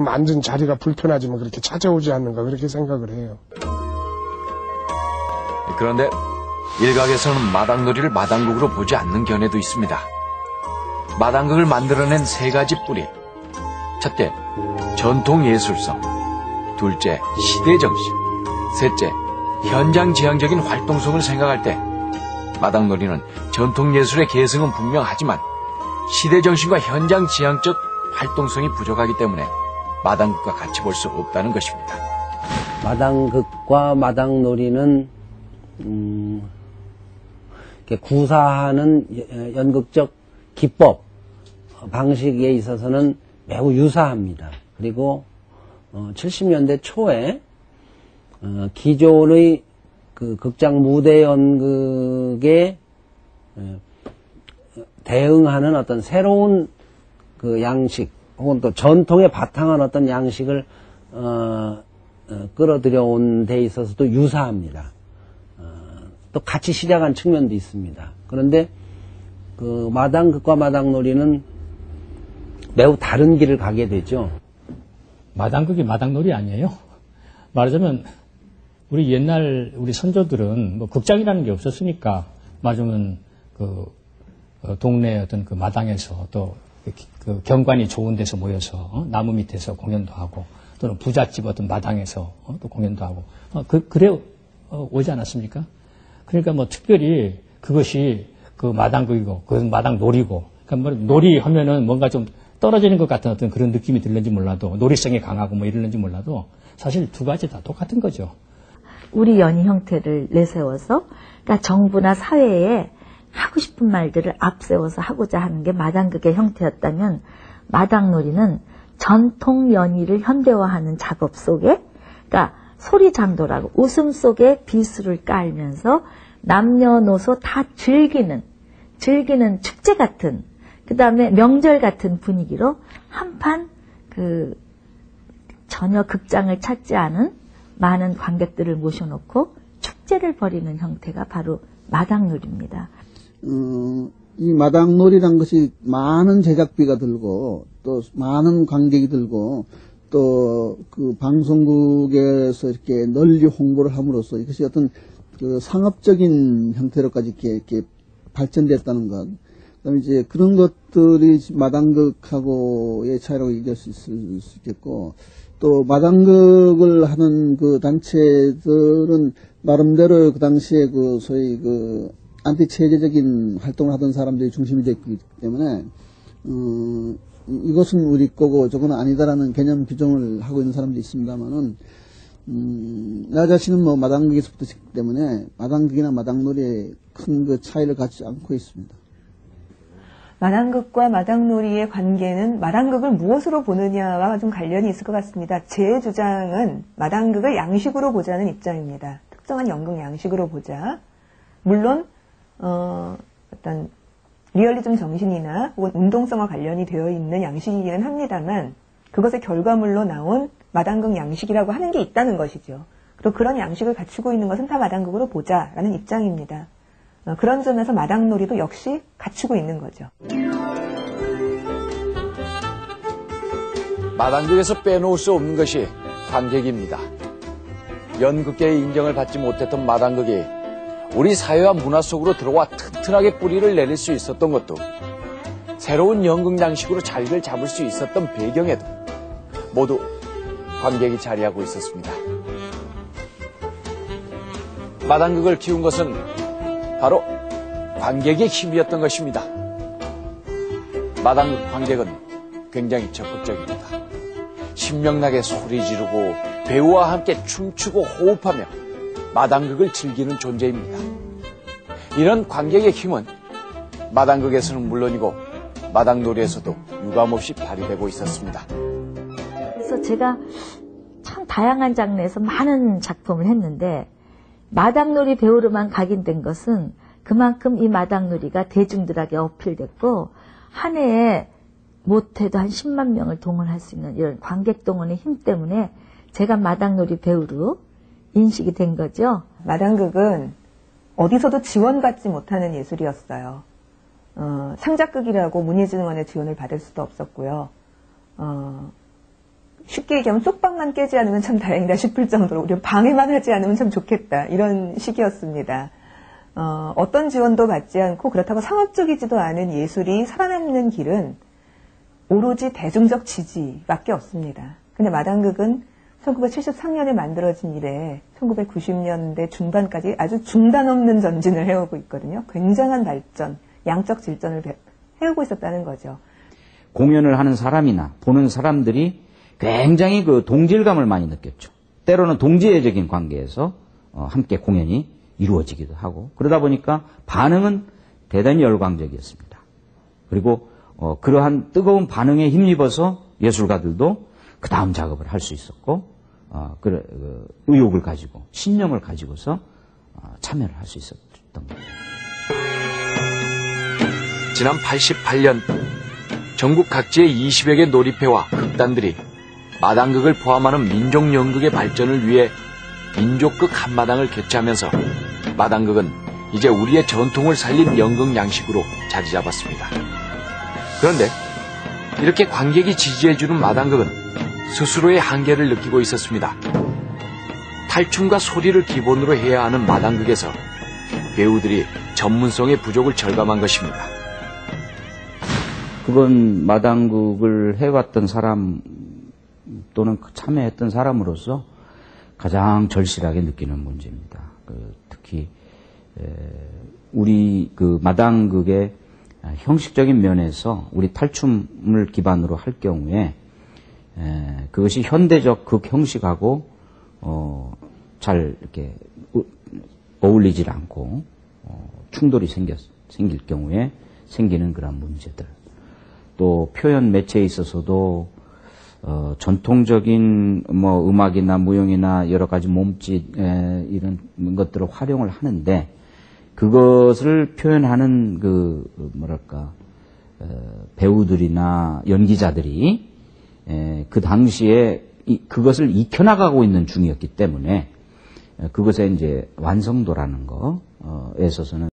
앉은 자리가 불편하지만 그렇게 찾아오지 않는가 그렇게 생각을 해요. 그런데 일각에서는 마당놀이를 마당극으로 보지 않는 견해도 있습니다. 마당극을 만들어낸 세 가지 뿌리. 첫째, 전통예술성. 둘째, 시대정신. 셋째, 현장지향적인 활동성을 생각할 때 마당놀이는 전통예술의 개성은 분명하지만 시대정신과 현장지향적 활동성이 부족하기 때문에 마당극과 같이 볼 수 없다는 것입니다. 마당극과 마당놀이는 구사하는 연극적 기법, 방식에 있어서는 매우 유사합니다. 그리고 70년대 초에 기존의 그 극장 무대 연극에 대응하는 어떤 새로운 그 양식 혹은 또 전통에 바탕한 어떤 양식을 끌어들여온 데 있어서도 유사합니다. 또 같이 시작한 측면도 있습니다. 그런데 그 마당극과 마당놀이는 매우 다른 길을 가게 되죠. 마당극이 마당놀이 아니에요. 말하자면 우리 옛날 우리 선조들은 뭐 극장이라는 게 없었으니까 말하자면 그 동네 어떤 그 마당에서 또 그 경관이 좋은 데서 모여서 나무 밑에서 공연도 하고 또는 부잣집 어떤 마당에서 또 공연도 하고 그래 오지 않았습니까? 그러니까 뭐 특별히 그것이 그 마당극이고 그 마당놀이고 그러니까 뭐 놀이 하면은 뭔가 좀 떨어지는 것 같은 어떤 그런 느낌이 들는지 몰라도 놀이성이 강하고 뭐 이러는지 몰라도 사실 두 가지 다 똑같은 거죠. 우리 연희 형태를 내세워서 그러니까 정부나 사회에 하고 싶은 말들을 앞세워서 하고자 하는 게 마당극의 형태였다면 마당놀이는 전통 연희를 현대화하는 작업 속에 그러니까 소리장도라고 웃음 속에 비수를 깔면서 남녀노소 다 즐기는 축제 같은 그 다음에 명절 같은 분위기로 한판 그 전혀 극장을 찾지 않은 많은 관객들을 모셔놓고 축제를 벌이는 형태가 바로 마당놀이입니다. 이 마당놀이란 것이 많은 제작비가 들고 또 많은 관객이 들고 또 그 방송국에서 이렇게 널리 홍보를 함으로써 이것이 어떤 그 상업적인 형태로까지 이렇게 발전됐다는 것. 그다음에 이제 그런 것들이 마당극하고의 차이라고 얘기할 수 있겠고 또 마당극을 하는 그 단체들은 나름대로 그 당시에 그 소위 그 안티체제적인 활동을 하던 사람들이 중심이 됐기 때문에 이것은 우리 거고 저거는 아니다라는 개념 규정을 하고 있는 사람도 있습니다만은 나 자신은 뭐 마당극에서부터 있기 때문에 마당극이나 마당놀이에 큰 그 차이를 갖지 않고 있습니다. 마당극과 마당놀이의 관계는 마당극을 무엇으로 보느냐와 좀 관련이 있을 것 같습니다. 제 주장은 마당극을 양식으로 보자는 입장입니다. 특정한 연극 양식으로 보자. 물론 어떤 리얼리즘 정신이나 혹은 운동성과 관련이 되어 있는 양식이기는 합니다만 그것의 결과물로 나온 마당극 양식이라고 하는 게 있다는 것이죠. 그리고 그런 양식을 갖추고 있는 것은 다 마당극으로 보자라는 입장입니다. 그런 점에서 마당놀이도 역시 갖추고 있는 거죠. 마당극에서 빼놓을 수 없는 것이 관객입니다. 연극계의 인정을 받지 못했던 마당극이 우리 사회와 문화 속으로 들어와 튼튼하게 뿌리를 내릴 수 있었던 것도 새로운 연극 양식으로 자리를 잡을 수 있었던 배경에도 모두 관객이 자리하고 있었습니다. 마당극을 키운 것은 바로 관객의 힘이었던 것입니다. 마당극 관객은 굉장히 적극적입니다. 신명나게 소리 지르고 배우와 함께 춤추고 호흡하며 마당극을 즐기는 존재입니다. 이런 관객의 힘은 마당극에서는 물론이고 마당놀이에서도 유감없이 발휘되고 있었습니다. 그래서 제가 참 다양한 장르에서 많은 작품을 했는데 마당놀이 배우로만 각인된 것은 그만큼 이 마당놀이가 대중들에게 어필됐고 한 해에 못해도 한 10만 명을 동원할 수 있는 이런 관객 동원의 힘 때문에 제가 마당놀이 배우로 인식이 된 거죠. 마당극은 어디서도 지원받지 못하는 예술이었어요. 상작극이라고 문예진흥원의 지원을 받을 수도 없었고요. 쉽게 얘기하면 쪽방만 깨지 않으면 참 다행이다 싶을 정도로 우리 방해만 하지 않으면 참 좋겠다 이런 시기였습니다. 어떤 지원도 받지 않고 그렇다고 상업적이지도 않은 예술이 살아남는 길은 오로지 대중적 지지밖에 없습니다. 근데 마당극은 1973년에 만들어진 이래 1990년대 중반까지 아주 중단 없는 전진을 해오고 있거든요. 굉장한 발전, 양적 질전을 해오고 있었다는 거죠. 공연을 하는 사람이나 보는 사람들이 굉장히 그 동질감을 많이 느꼈죠. 때로는 동지애적인 관계에서 함께 공연이 이루어지기도 하고 그러다 보니까 반응은 대단히 열광적이었습니다. 그리고 그러한 뜨거운 반응에 힘입어서 예술가들도 그 다음 작업을 할 수 있었고 의욕을 가지고 신념을 가지고서 참여를 할 수 있었던 겁니다. 지난 88년 전국 각지의 20여 개 놀이패와 극단들이 마당극을 포함하는 민족연극의 발전을 위해 민족극 한마당을 개최하면서 마당극은 이제 우리의 전통을 살린 연극 양식으로 자리 잡았습니다. 그런데 이렇게 관객이 지지해주는 마당극은 스스로의 한계를 느끼고 있었습니다. 탈춤과 소리를 기본으로 해야 하는 마당극에서 배우들이 전문성의 부족을 절감한 것입니다. 그건 마당극을 해왔던 사람 또는 참여했던 사람으로서 가장 절실하게 느끼는 문제입니다. 특히 우리 그 마당극의 형식적인 면에서 우리 탈춤을 기반으로 할 경우에 그것이 현대적 극 형식하고 잘 이렇게 어울리질 않고 충돌이 생길 경우에 생기는 그런 문제들. 또 표현 매체에 있어서도 전통적인 뭐 음악이나 무용이나 여러 가지 몸짓 이런 것들을 활용을 하는데 그것을 표현하는 그 뭐랄까 배우들이나 연기자들이 그 당시에 그것을 익혀나가고 있는 중이었기 때문에 그것의 이제 완성도라는 거에 있어서는